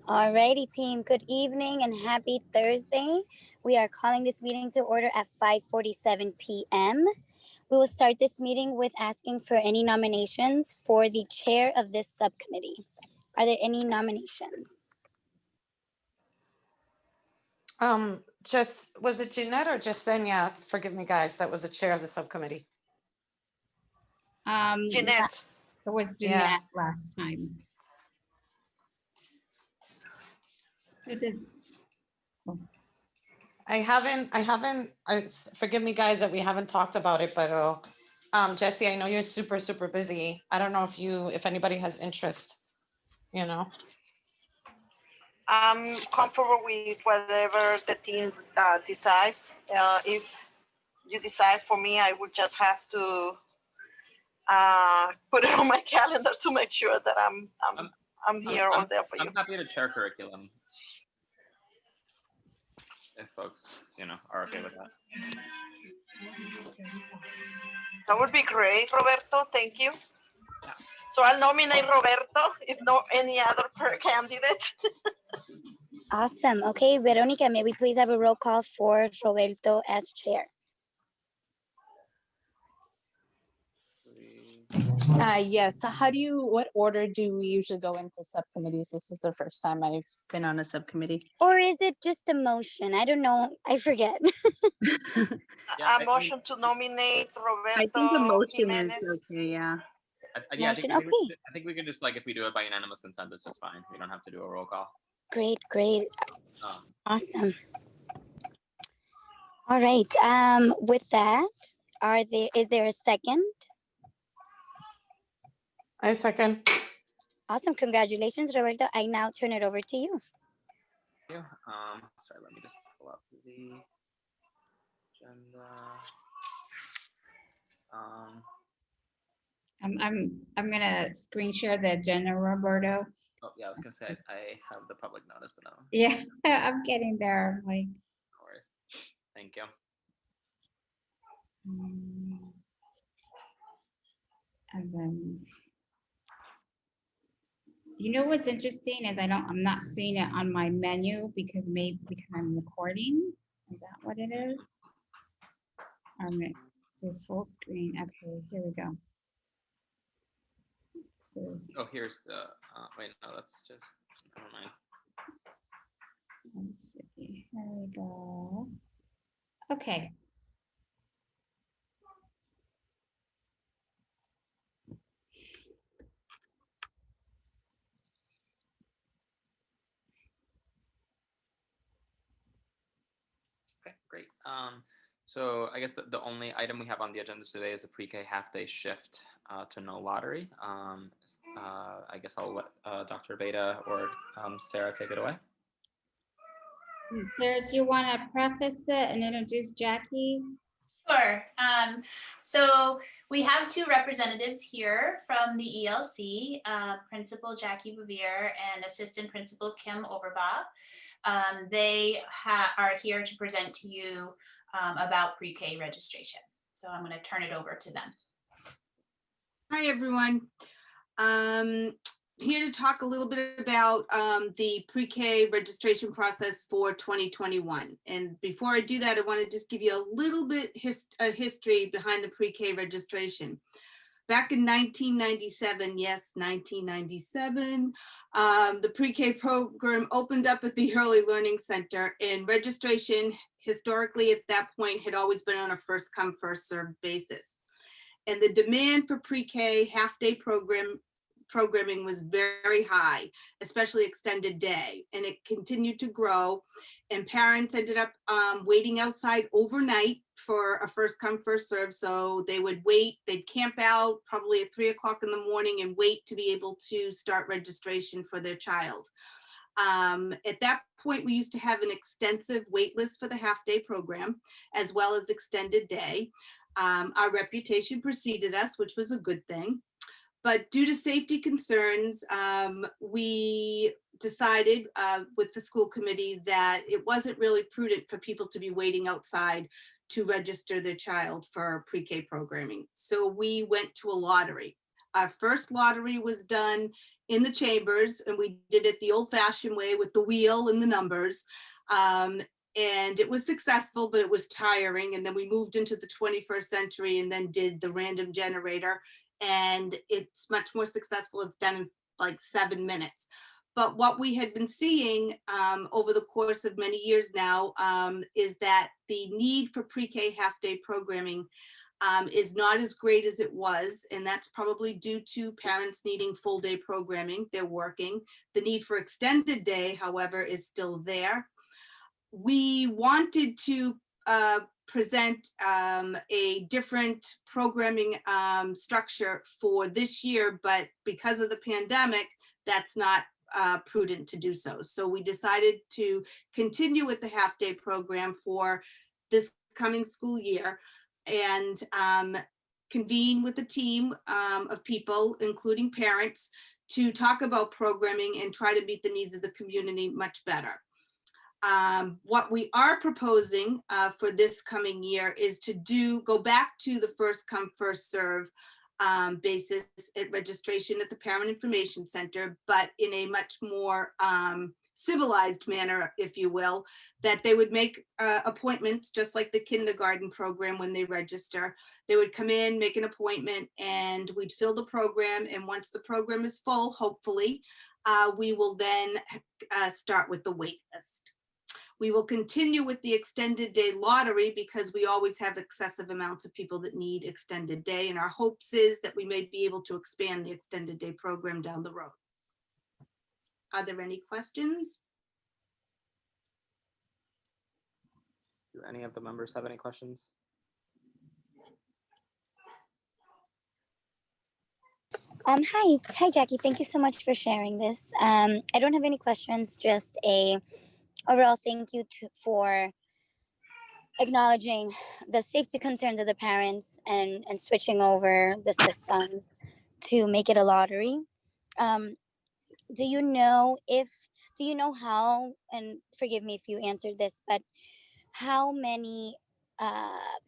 Alrighty, team. Good evening and happy Thursday. We are calling this meeting to order at 5:47 p.m. We will start this meeting with asking for any nominations for the chair of this subcommittee. Are there any nominations? Just, was it Jeanette or Jasenia? Forgive me, guys, that was the chair of the subcommittee. Jeanette. It was Jeanette last time. It did. Forgive me, guys, that we haven't talked about it, but Jesse, I know you're super, super busy. I don't know if anybody has interest, you know? I'm comfortable with whatever the team decides. If you decide for me, I would just have to put it on my calendar to make sure that I'm here or there for you. I'm happy to chair curriculum if folks, are okay with that. That would be great, Roberto. Thank you. So I'll nominate Roberto, if not any other candidate. Awesome. Okay, Veronica, may we please have a roll call for Roberto as chair? Yes. So what order do we usually go in for subcommittees? This is the first time I've been on a subcommittee. Or is it just a motion? I don't know. I forget. A motion to nominate Roberto. I think the motion Jimenez. is okay, yeah. I think we can just, if we do it by unanimous consent, it's just fine. We don't have to do a roll call. Great. Awesome. All right. With that, is there a second? I second. Awesome. Congratulations, Roberto. I now turn it over to you. Thank you. Sorry, let me just pull up the agenda. I'm gonna screen share the agenda, Roberto. Oh yeah, I was gonna say I have the public notice, but no. Yeah, I'm getting there. Like, No worries. Thank you. You know what's interesting is I'm not seeing it on my menu because I'm recording. Is that what it is? I'm gonna do full screen. Okay, here we go. Oh, here's the, wait, no, that's just, never mind. Let's see, here we go. Okay. Okay, great. So I guess the only item we have on the agenda today is a pre-K half-day shift to no lottery. I guess I'll let Dr. Beta or Sarah take it away. Sarah, do you want to preface it and introduce Jackie? Sure. So we have two representatives here from the ELC, Principal Jackie Bevere and Assistant Principal Kim Overbaugh. They are here to present to you about pre-K registration. So I'm going to turn it over to them. Hi, everyone. Here to talk a little bit about the pre-K registration process for 2021. And before I do that, I want to just give you a little bit history behind the pre-K registration. Back in 1997, yes, 1997, the pre-K program opened up at the Early Learning Center, and registration historically at that point had always been on a first come, first served basis. And the demand for pre-K half-day programming was very high, especially extended day, and it continued to grow. And parents ended up waiting outside overnight for a first come, first serve. So they would wait, they'd camp out probably at 3 o'clock in the morning and wait to be able to start registration for their child. At that point, we used to have an extensive wait list for the half-day program, as well as extended day. Our reputation preceded us, which was a good thing. But due to safety concerns, we decided with the school committee that it wasn't really prudent for people to be waiting outside to register their child for pre-K programming. So we went to a lottery. Our first lottery was done in the chambers, and we did it the old-fashioned way with the wheel and the numbers. And it was successful, but it was tiring. And then we moved into the 21st century and then did the random generator. And it's much more successful. It's done in like 7 minutes. But what we had been seeing over the course of many years now is that the need for pre-K half-day programming is not as great as it was. And that's probably due to parents needing full-day programming. They're working. The need for extended day, however, is still there. We wanted to present a different programming structure for this year, but because of the pandemic, that's not prudent to do so. So we decided to continue with the half-day program for this coming school year and convene with a team of people, including parents, to talk about programming and try to meet the needs of the community much better. What we are proposing for this coming year is to go back to the first come, first serve basis at registration at the Parent Information Center, but in a much more civilized manner, if you will, that they would make appointments just like the kindergarten program when they register. They would come in, make an appointment, and we'd fill the program. And once the program is full, hopefully, we will then start with the wait list. We will continue with the extended day lottery because we always have excessive amounts of people that need extended day. And our hopes is that we may be able to expand the extended day program down the road. Are there any questions? Do any of the members have any questions? Hi, Jackie. Thank you so much for sharing this. I don't have any questions, just a overall thank you for acknowledging the safety concerns of the parents and switching over the systems to make it a lottery. Do you know how, and forgive me if you answered this, but how many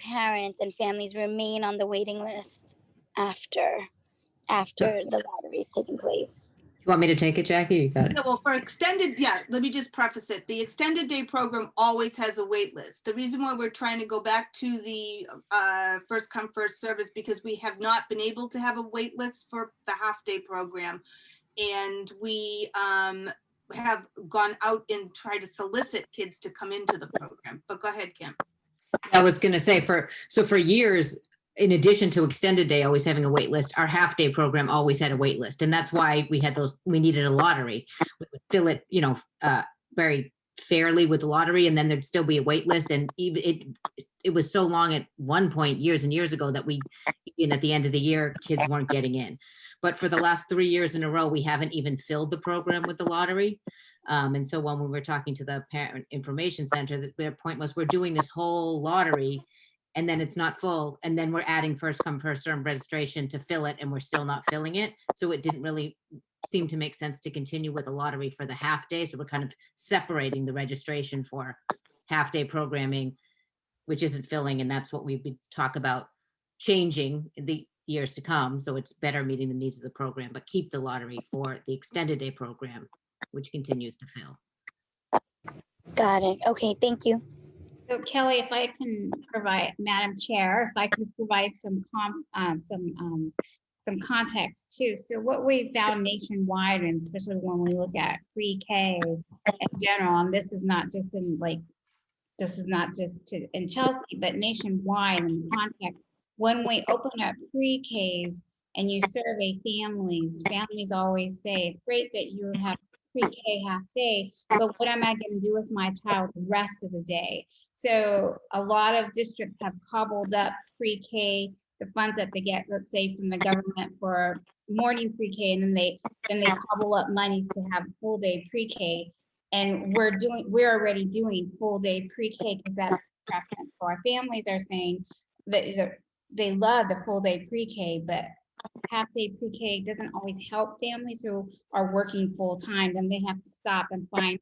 parents and families remain on the waiting list after the lottery is taking place? You want me to take it, Jackie? You got it. No, well, for extended, yeah, let me just preface it. The extended day program always has a wait list. The reason why we're trying to go back to the first come, first serve is because we have not been able to have a wait list for the half day program. And we have gone out and tried to solicit kids to come into the program. But go ahead, Kim. I was going to say for years, in addition to extended day always having a wait list, our half day program always had a wait list. And that's why we needed a lottery. We would fill it, very fairly with the lottery, and then there'd still be a wait list. And even it was so long at one point, years and years ago, that at the end of the year, kids weren't getting in. But for the last 3 years in a row, we haven't even filled the program with the lottery. And so when we were talking to the Parent Information Center, their point was, we're doing this whole lottery and then it's not full. And then we're adding first come, first serve registration to fill it, and we're still not filling it. So it didn't really seem to make sense to continue with a lottery for the half day. So we're kind of separating the registration for half day programming, which isn't filling. And that's what we talk about changing in the years to come. So it's better meeting the needs of the program, but keep the lottery for the extended day program, which continues to fill. Got it. Okay, thank you. So Kelly, if I can provide, Madam Chair, if I can provide some context too. So what we found nationwide, and especially when we look at pre-K in general, and this is not just in in Chelsea, but nationwide in the context, when we open up pre-Ks and you survey families always say, it's great that you have pre-K half day, but what am I going to do with my child the rest of the day? So a lot of districts have cobbled up pre-K, the funds that they get, let's say, from the government for morning pre-K, and then they cobble up monies to have full day pre-K. And we're already doing full day pre-K because that's preference. So our families are saying that they love the full day pre-K, but half day pre-K doesn't always help families who are working full time. Then they have to stop and find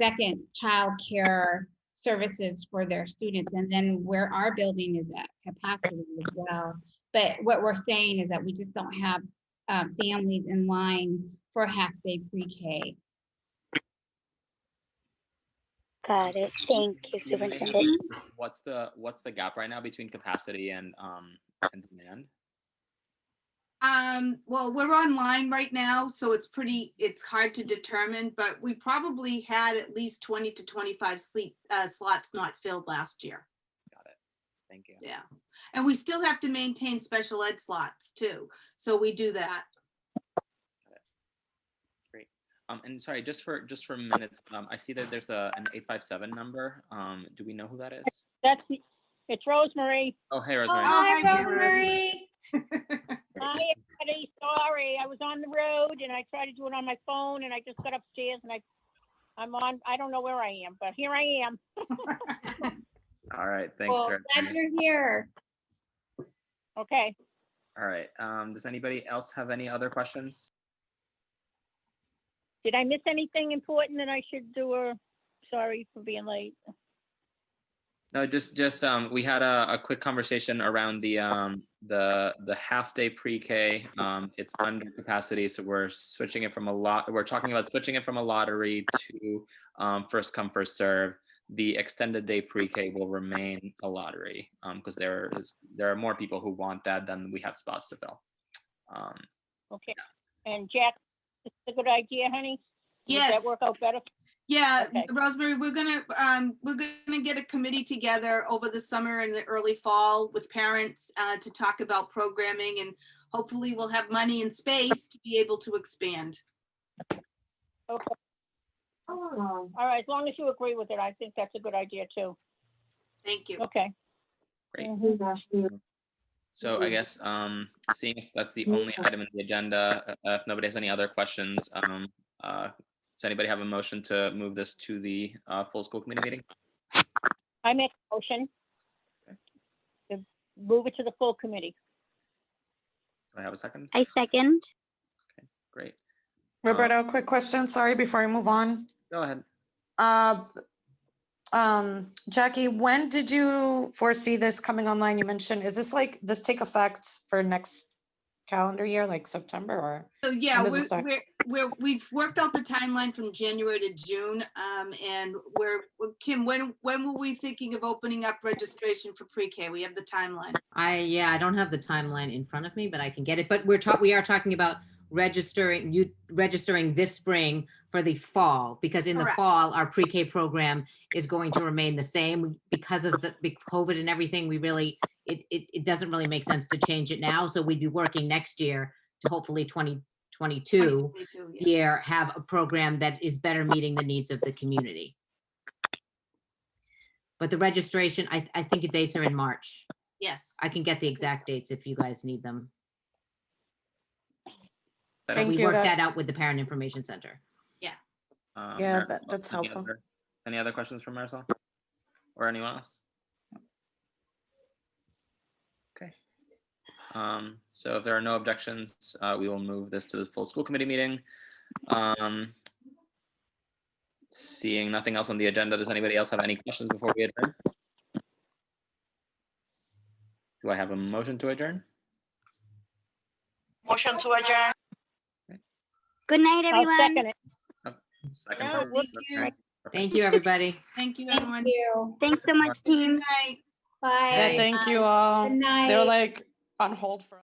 second child care services for their students, and then where our building is at capacity as well. But what we're saying is that we just don't have families in line for half-day pre-K. Got it. Thank you, Superintendent. What's the gap right now between capacity and demand? Well, we're online right now, so it's hard to determine, but we probably had at least 20 to 25 slots not filled last year. Got it. Thank you. Yeah. And we still have to maintain special ed slots too. So we do that. Great. And sorry, just for minutes, I see that there's an 857 number. Do we know who that is? It's Rosemary. Oh, hey, Rosemary. hi, dear Rosemary. Hi, everybody. Sorry, I was on the road and I tried to do it on my phone and I just got upstairs and I'm on, I don't know where I am, but here I am. All right, thanks. Well, glad you're here. Okay. All right. Does anybody else have any other questions? Did I miss anything important that I should do, or sorry for being late? No, just we had a quick conversation around the half-day pre-K. It's under capacity, so we're switching it from we're talking about switching it from a lottery to first come, first serve. The extended day pre-K will remain a lottery because there are more people who want that than we have spots to fill. Okay. And Jack, is this a good idea, honey? Yes. Would that work out better? Yeah, Okay. Rosemary, we're gonna get a committee together over the summer and the early fall with parents to talk about programming, and hopefully we'll have money and space to be able to expand. Okay. All right, as long as you agree with it, I think that's a good idea too. Thank you. Okay. Great. Mhm. So I guess seeing as that's the only item in the agenda, if nobody has any other questions, does anybody have a motion to move this to the full school committee meeting? I make a motion to move it to the full committee. Do I have a second? I second. Great. Roberto, quick question. Sorry, before I move on. Go ahead. Jackie, when did you foresee this coming online? You mentioned, is this like, does take effect for next calendar year, like September, or? So yeah, when does it start? we've worked out the timeline from January to June, and Kim, when were we thinking of opening up registration for pre-K? We have the timeline. I don't have the timeline in front of me, but I can get it. But we are talking about registering this spring for the fall, because in Correct. the fall, our pre-K program is going to remain the same because of the big COVID and everything. We really, it doesn't really make sense to change it now. So we'd be working next year to hopefully 2022 yeah. year have a program that is better meeting the needs of the community. But the registration, I think the dates are in March. Yes. I can get the exact dates if you guys need them. Thank We you. worked that out with the Parent Information Center. Yeah, that's helpful. Any other questions from Marisol or anyone else? Okay. So if there are no objections, we will move this to the full school committee meeting. Seeing nothing else on the agenda, does anybody else have any questions before we adjourn? Do I have a motion to adjourn? Motion to adjourn. Good night, I'll everyone. second it. Second. No, Thank you. Thank you, everybody. Thank you, Thank everyone. you. Thanks so much, Good team. night. Bye. Yeah, thank you all. Good night. They were like on hold for.